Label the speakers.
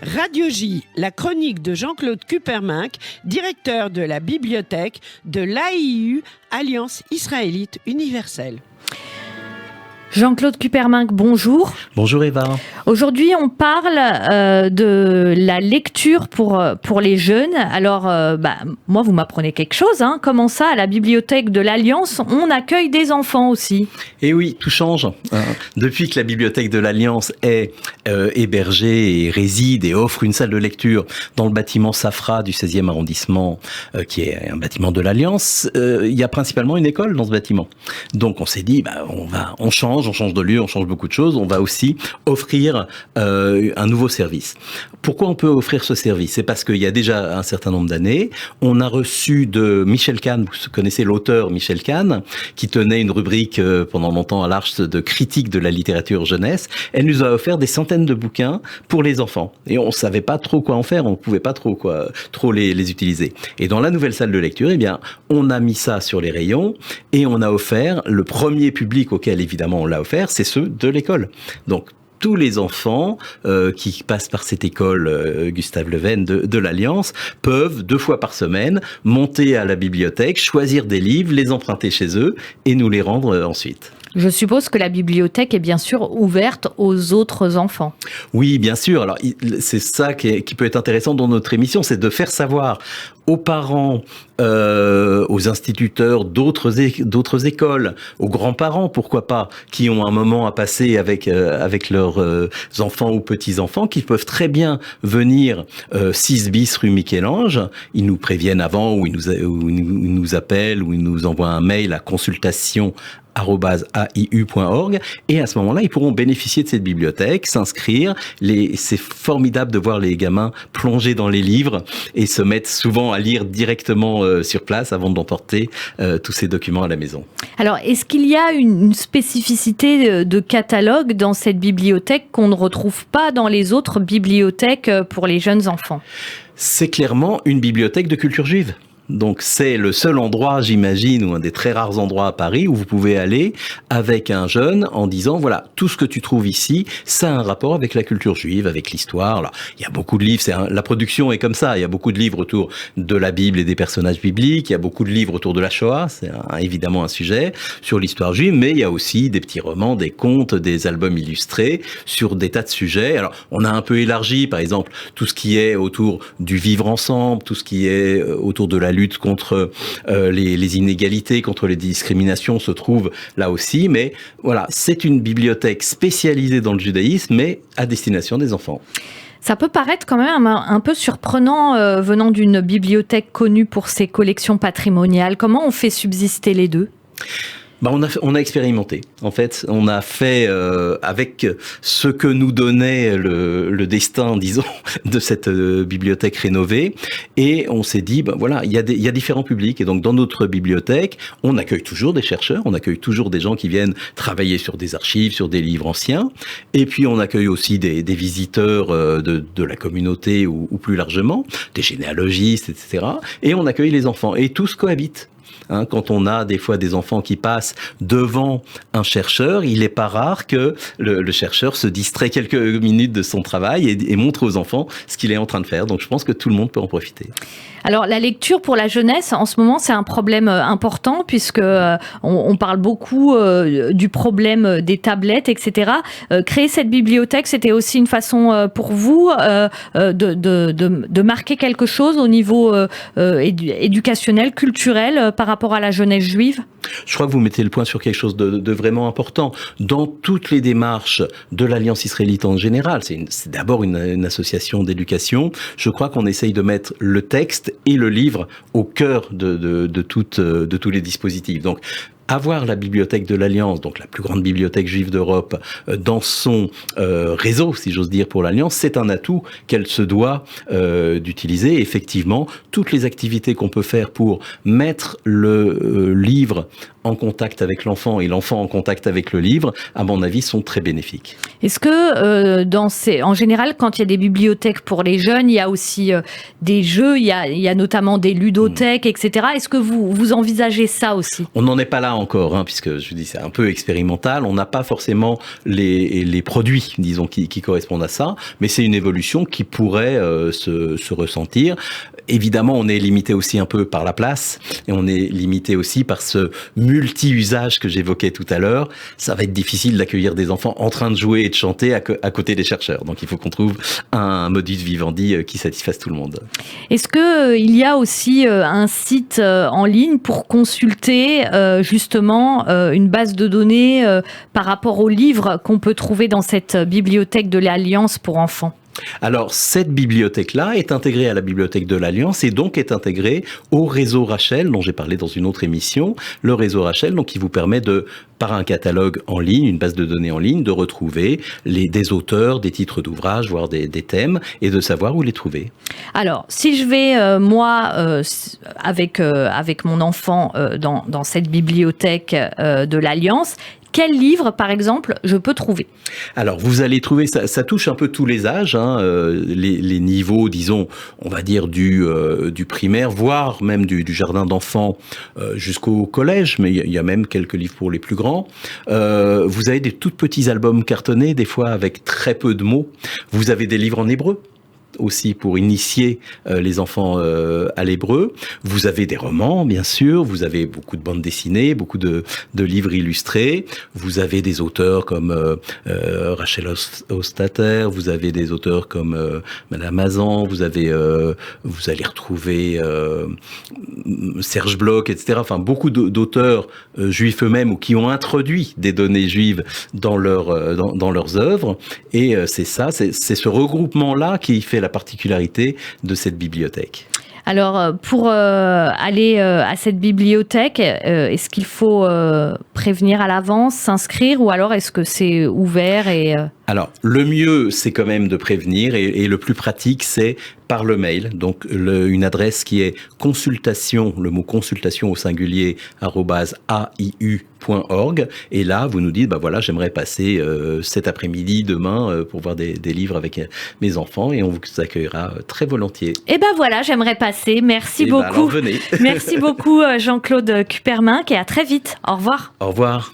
Speaker 1: Radio J, la chronique de Jean-Claude Kupperminck, directeur de la bibliothèque de l'AIU, Alliance Israélite Universelle.
Speaker 2: Jean-Claude Kupperminck, bonjour.
Speaker 3: Bonjour Eva.
Speaker 2: Aujourd'hui, on parle de la lecture pour les jeunes. Alors, moi, vous m'apprenez quelque chose. Comment ça, à la bibliothèque de l'Alliance, on accueille des enfants aussi?
Speaker 3: Et oui, tout change. Depuis que la bibliothèque de l'Alliance est hébergée et réside et offre une salle de lecture dans le bâtiment Safra du 16e arrondissement, qui est un bâtiment de l'Alliance, il y a principalement une école dans ce bâtiment. Donc, on s'est dit, on change de lieu, on change beaucoup de choses, on va aussi offrir un nouveau service. Pourquoi on peut offrir ce service? C'est parce qu'il y a déjà un certain nombre d'années, on a reçu de Michel Kahn, vous connaissez l'auteur Michel Kahn, qui tenait une rubrique pendant longtemps à l'Arche de critique de la littérature jeunesse. Elle nous a offert des centaines de bouquins pour les enfants. Et on savait pas trop quoi en faire, on pouvait pas trop les utiliser. Et dans la nouvelle salle de lecture, on a mis ça sur les rayons et on a offert le premier public auquel évidemment on l'a offert, c'est ceux de l'école. Donc, tous les enfants qui passent par cette école Gustave Leven de l'Alliance peuvent 2 fois par semaine monter à la bibliothèque, choisir des livres, les emprunter chez eux et nous les rendre ensuite.
Speaker 2: Je suppose que la bibliothèque est bien sûr ouverte aux autres enfants.
Speaker 3: Oui, bien sûr. Alors, c'est ça qui peut être intéressant dans notre émission, c'est de faire savoir aux parents, aux instituteurs d'autres écoles, aux grands-parents, pourquoi pas, qui ont un moment à passer avec leurs enfants ou petits-enfants, qui peuvent très bien venir 6 bis rue Michel-Ange. Ils nous préviennent avant, ou ils nous appellent, ou ils nous envoient un mail à consultation@aiu.org, et à ce moment-là, ils pourront bénéficier de cette bibliothèque, s'inscrire. C'est formidable de voir les gamins plonger dans les livres et se mettre souvent à lire directement sur place avant d'emporter tous ces documents à la maison.
Speaker 2: Alors, est-ce qu'il y a une spécificité de catalogue dans cette bibliothèque qu'on ne retrouve pas dans les autres bibliothèques pour les jeunes enfants?
Speaker 3: C'est clairement une bibliothèque de culture juive. Donc c'est le seul endroit, j'imagine, ou un des très rares endroits à Paris où vous pouvez aller avec un jeune en disant, voilà, tout ce que tu trouves ici, ça a un rapport avec la culture juive, avec l'histoire. Alors, il y a beaucoup de livres, la production est comme ça, il y a beaucoup de livres autour de la Bible et des personnages bibliques, il y a beaucoup de livres autour de la Shoah, c'est évidemment un sujet, sur l'histoire juive, mais il y a aussi des petits romans, des contes, des albums illustrés sur des tas de sujets. Alors, on a un peu élargi, par exemple, tout ce qui est autour du vivre ensemble, tout ce qui est autour de la lutte contre les inégalités, contre les discriminations se trouve là aussi. Mais voilà, c'est une bibliothèque spécialisée dans le judaïsme, mais à destination des enfants.
Speaker 2: Ça peut paraître quand même un peu surprenant venant d'une bibliothèque connue pour ses collections patrimoniales. Comment on fait subsister les deux ?
Speaker 3: On a expérimenté. En fait, on a fait avec ce que nous donnait le destin, disons, de cette bibliothèque rénovée, et on s'est dit, il y a différents publics, et donc dans notre bibliothèque, on accueille toujours des chercheurs, on accueille toujours des gens qui viennent travailler sur des archives, sur des livres anciens, et puis on accueille aussi des visiteurs de la communauté ou plus largement, des généalogistes, etc. Et on accueille les enfants, et tous cohabitent. Quand on a des fois des enfants qui passent devant un chercheur, il n'est pas rare que le chercheur se distrait quelques minutes de son travail et montre aux enfants ce qu'il est en train de faire. Donc je pense que tout le monde peut en profiter.
Speaker 2: Alors la lecture pour la jeunesse, en ce moment, c'est un problème important puisque on parle beaucoup du problème des tablettes, etc. Créer cette bibliothèque, c'était aussi une façon pour vous de marquer quelque chose au niveau éducationnel, culturel par rapport à la jeunesse juive?
Speaker 3: Je crois que vous mettez le point sur quelque chose de vraiment important. Dans toutes les démarches de l'Alliance israélite en général, c'est d'abord une association d'éducation. Je crois qu'on essaye de mettre le texte et le livre au cœur de tous les dispositifs. Donc, avoir la bibliothèque de l'Alliance, donc la plus grande bibliothèque juive d'Europe, dans son réseau, si j'ose dire, pour l'Alliance, c'est un atout qu'elle se doit d'utiliser. Effectivement, toutes les activités qu'on peut faire pour mettre le livre en contact avec l'enfant et l'enfant en contact avec le livre, à mon avis, sont très bénéfiques.
Speaker 2: Est-ce que, en général, quand il y a des bibliothèques pour les jeunes, il y a aussi des jeux, il y a notamment des ludothèques, etc. Est-ce que vous envisagez ça aussi?
Speaker 3: On n'en est pas là encore, hein, puisque je dis c'est un peu expérimental. On n'a pas forcément les produits, disons, qui correspondent à ça, mais c'est une évolution qui pourrait se ressentir. Évidemment, on est limité aussi un peu par la place et on est limité aussi par ce multi-usage que j'évoquais tout à l'heure. Ça va être difficile d'accueillir des enfants en train de jouer et de chanter à côté des chercheurs. Donc, il faut qu'on trouve un modus vivendi qui satisfasse tout le monde.
Speaker 2: Est-ce qu'il y a aussi un site en ligne pour consulter justement une base de données par rapport aux livres qu'on peut trouver dans cette bibliothèque de l'Alliance pour enfants ?
Speaker 3: Alors, cette bibliothèque-là est intégrée à la bibliothèque de l'Alliance et donc est intégrée au réseau Rachel, dont j'ai parlé dans une autre émission. Le réseau Rachel, donc, qui vous permet par un catalogue en ligne, une base de données en ligne, de retrouver des auteurs, des titres d'ouvrages, voire des thèmes, et de savoir où les trouver.
Speaker 2: Alors, si je vais, moi, avec mon enfant dans cette bibliothèque de l'Alliance, quel livre, par exemple, je peux trouver?
Speaker 3: Alors, vous allez trouver, ça touche un peu tous les âges, hein, les niveaux, disons, on va dire du primaire, voire même du jardin d'enfants jusqu'au collège, mais il y a même quelques livres pour les plus grands. Vous avez des tout petits albums cartonnés, des fois avec très peu de mots. Vous avez des livres en hébreu aussi pour initier les enfants à l'hébreu. Vous avez des romans, bien sûr. Vous avez beaucoup de bandes dessinées, beaucoup de livres illustrés. Vous avez des auteurs comme Rachel Hostetter. Vous avez des auteurs comme Madame Hazan. Vous allez retrouver Serge Bloch, etc. Enfin, beaucoup d'auteurs juifs eux-mêmes ou qui ont introduit des données juives dans leurs œuvres. Et c'est ce regroupement-là qui fait la particularité de cette bibliothèque.
Speaker 2: Alors, pour aller à cette bibliothèque, est-ce qu'il faut prévenir à l'avance, s'inscrire, ou alors est-ce que c'est ouvert
Speaker 3: Alors, le mieux, c'est quand même de prévenir, et le plus pratique, c'est par le mail. Donc, une adresse qui est consultation, le mot consultation au singulier, @aiu.org. Et là, vous nous dites, voilà, j'aimerais passer cet après-midi, demain, pour voir des livres avec mes enfants, et on vous accueillera très volontiers.
Speaker 2: Et voilà, j'aimerais passer. Merci beaucoup.
Speaker 3: Alors venez.
Speaker 2: Merci beaucoup, Jean-Claude Kupperminck, et à très vite. Au revoir.
Speaker 3: Au revoir.